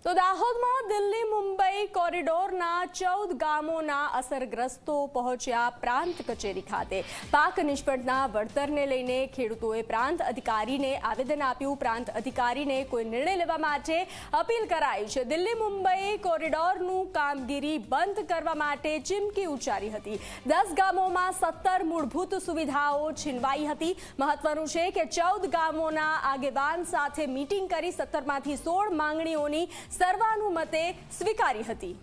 તો દાહોદમાં દિલ્હી મુંબઈ કોરિડોરના 14 ગામોના અસરગ્રસ્તો પહોંચ્યા પ્રાંત કચેરી ખાતે। પાક નિષ્ફળના વળતરને લઈને ખેડૂતોએ પ્રાંત અધિકારીને આવેદન આપ્યું। પ્રાંત અધિકારીને કોઈ નિર્ણય લેવા માટે અપીલ કરાઈ છે। દિલ્હી મુંબઈ કોરિડોરનું કામગીરી બંધ કરવા માટે ચીમકી ઉચ્ચારી હતી। 10 ગામોમાં 17 મૂળભૂત સુવિધાઓ છીનવાઈ હતી। મહત્વનું છે કે 14 ગામોના આગેવાન સાથે મીટિંગ કરી 17માંથી 16 માંગણીઓની સર્વાનુમતે સ્વીકારી હતી।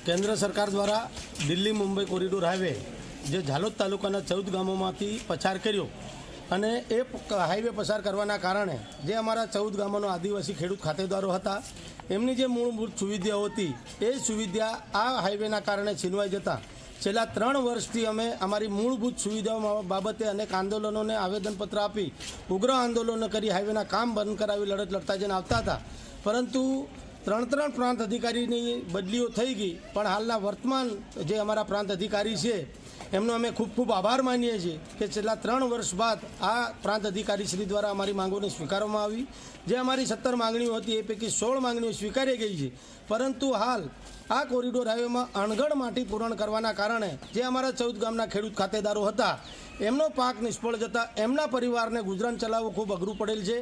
કેન્દ્ર સરકાર દ્વારા દિલ્હી મુંબઈ કોરિડોર હાઈવે જે ઝાલોદ તાલુકાના 14 ગામોમાંથી પસાર કર્યો અને એ હાઈવે પસાર કરવાના કારણે જે અમારા 14 ગામોના આદિવાસી ખેડૂત ખાતેદારો હતા એમની જે મૂળભૂત સુવિધાઓ હતી એ સુવિધા આ હાઈવેના કારણે છીનવાઈ જતા છેલ્લા 3 વર્ષથી અમે અમારી મૂળભૂત સુવિધાઓ બાબતે અનેક આંદોલનોને આવેદનપત્ર આપી ઉગ્ર આંદોલનો કરી હાઈવેના કામ બંધ કરાવી લડત લડતા જઈને આવતા હતા। પરંતુ 3 પ્રાંત અધિકારીની બદલીઓ થઈ ગઈ, પણ હાલના વર્તમાન જે અમારા પ્રાંત અધિકારી છે એમનો અમે ખૂબ આભાર માનીએ છીએ કે છેલ્લા 3 વર્ષ બાદ આ પ્રાંત અધિકારી શ્રી દ્વારા અમારી માંગોને સ્વીકારવામાં આવી। જે અમારી 17 માંગણીઓ હતી એ પૈકી 16 માંગણીઓ સ્વીકારી ગઈ છે, પરંતુ હાલ આ કોરિડોર હાઈવેમાં અણઘડ માટી પૂરણ કરવાના કારણે જે અમારા 14 ગામના ખેડૂત ખાતેદારો હતા એમનો પાક નિષ્ફળ જતા એમના પરિવારને ગુજરાન ચલાવવું ખૂબ અઘરું પડેલ છે।